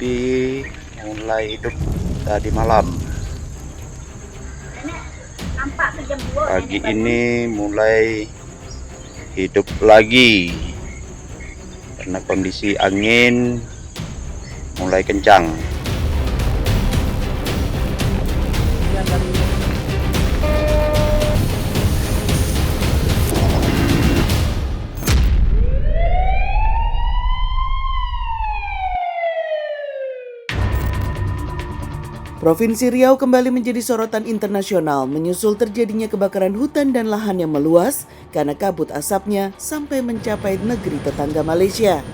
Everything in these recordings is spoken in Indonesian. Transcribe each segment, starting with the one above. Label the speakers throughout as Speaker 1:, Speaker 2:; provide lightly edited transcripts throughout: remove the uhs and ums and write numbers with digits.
Speaker 1: api mulai hidup tadi malam. Pagi ini mulai hidup lagi karena kondisi angin mulai kencang.
Speaker 2: Provinsi Riau kembali menjadi sorotan internasional menyusul terjadinya kebakaran hutan dan lahan yang meluas karena kabut asapnya sampai mencapai negeri tetangga Malaysia.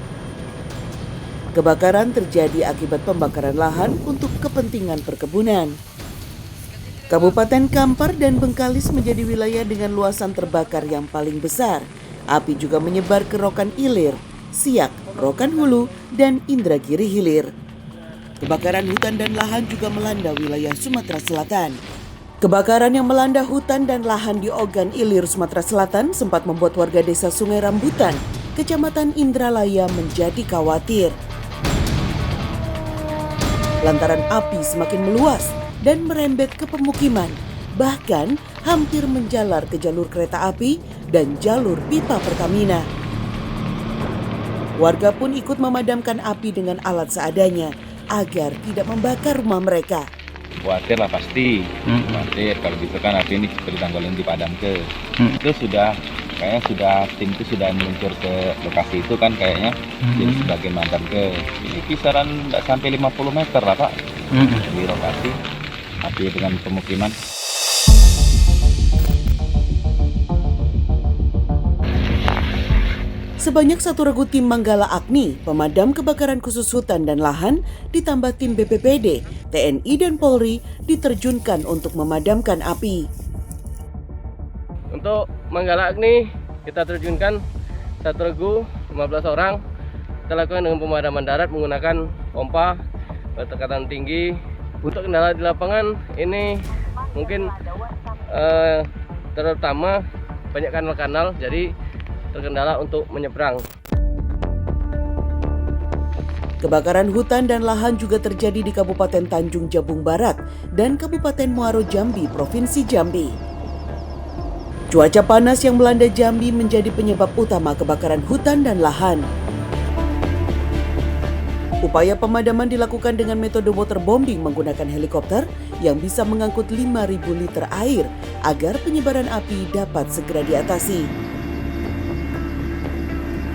Speaker 2: Kebakaran terjadi akibat pembakaran lahan untuk kepentingan perkebunan. Kabupaten Kampar dan Bengkalis menjadi wilayah dengan luasan terbakar yang paling besar. Api juga menyebar ke Rokan Ilir, Siak, Rokan Hulu, dan Indragiri Hilir. Kebakaran hutan dan lahan juga melanda wilayah Sumatera Selatan. Kebakaran yang melanda hutan dan lahan di Ogan Ilir, Sumatera Selatan sempat membuat warga desa Sungai Rambutan, Kecamatan Indralaya menjadi khawatir. Lantaran api semakin meluas dan merembet ke pemukiman, bahkan hampir menjalar ke jalur kereta api dan jalur pipa Pertamina. Warga pun ikut memadamkan api dengan alat seadanya agar tidak membakar rumah mereka.
Speaker 3: Khawatir lah pasti, khawatir kalau gitu kan api ini ditanggalin dipadam ke. Itu kayaknya tim itu sudah meluncur ke lokasi itu kan kayaknya, jadi sebagian madam ke. Ini kisaran tidak sampai 50 meter lah Pak, di lokasi api dengan pemukiman.
Speaker 2: Sebanyak 1 regu tim Manggala Agni, pemadam kebakaran khusus hutan dan lahan, ditambah tim BPBD, TNI dan Polri diterjunkan untuk memadamkan api.
Speaker 4: Untuk Manggala Agni kita terjunkan 1 regu 15 orang. Kita lakukan dengan pemadaman darat menggunakan pompa bertekanan tinggi. Untuk kendala di lapangan ini mungkin terutama banyak kanal-kanal, jadi terkendala untuk menyeberang.
Speaker 2: Kebakaran hutan dan lahan juga terjadi di Kabupaten Tanjung Jabung Barat dan Kabupaten Muaro Jambi, Provinsi Jambi. Cuaca panas yang melanda Jambi menjadi penyebab utama kebakaran hutan dan lahan. Upaya pemadaman dilakukan dengan metode waterbombing menggunakan helikopter yang bisa mengangkut 5.000 liter air agar penyebaran api dapat segera diatasi.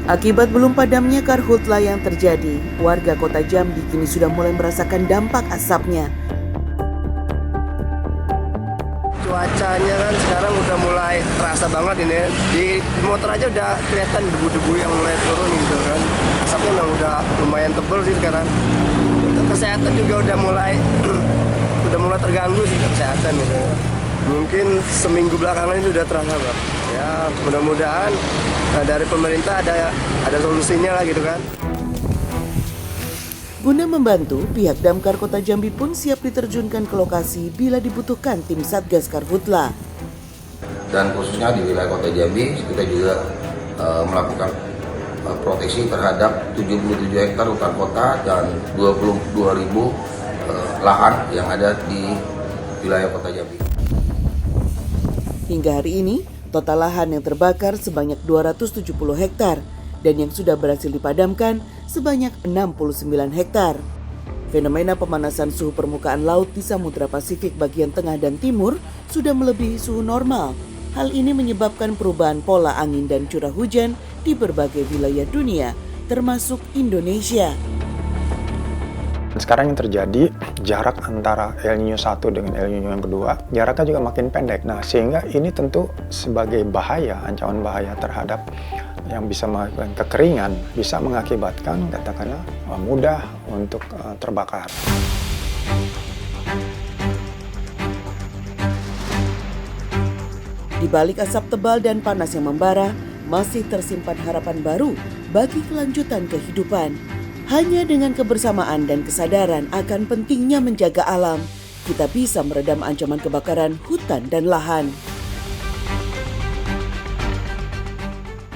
Speaker 2: Akibat belum padamnya karhutla yang terjadi, warga kota Jambi kini sudah mulai merasakan dampak asapnya.
Speaker 5: Cuacanya kan sekarang udah mulai terasa banget ini. Di motor aja udah kelihatan debu-debu yang mulai turun gitu kan. Asapnya memang udah lumayan tebal sih sekarang. Untuk kesehatan juga udah mulai terganggu sih kesehatan gitu. Mungkin seminggu belakangan ini udah terasa Bang. Ya mudah-mudahan dari pemerintah ada solusinya lah gitu kan.
Speaker 2: Guna membantu, pihak Damkar Kota Jambi pun siap diterjunkan ke lokasi bila dibutuhkan tim Satgas Karhutla.
Speaker 6: Dan khususnya di wilayah Kota Jambi, kita juga melakukan proteksi terhadap 77 hektar hutan kota dan 22.000 lahan yang ada di wilayah Kota Jambi.
Speaker 2: Hingga hari ini, total lahan yang terbakar sebanyak 270 hektar dan yang sudah berhasil dipadamkan sebanyak 69 hektar. Fenomena pemanasan suhu permukaan laut di Samudra Pasifik bagian tengah dan timur sudah melebihi suhu normal. Hal ini menyebabkan perubahan pola angin dan curah hujan di berbagai wilayah dunia, termasuk Indonesia.
Speaker 7: Sekarang yang terjadi, jarak antara El Niño 1 dengan El Niño yang kedua, jaraknya juga makin pendek. Nah, sehingga ini tentu sebagai bahaya, ancaman bahaya terhadap yang bisa mengakibatkan kekeringan, bisa mengakibatkan katakanlah mudah untuk terbakar.
Speaker 2: Di balik asap tebal dan panas yang membara, masih tersimpan harapan baru bagi kelanjutan kehidupan. Hanya dengan kebersamaan dan kesadaran akan pentingnya menjaga alam, kita bisa meredam ancaman kebakaran hutan dan lahan.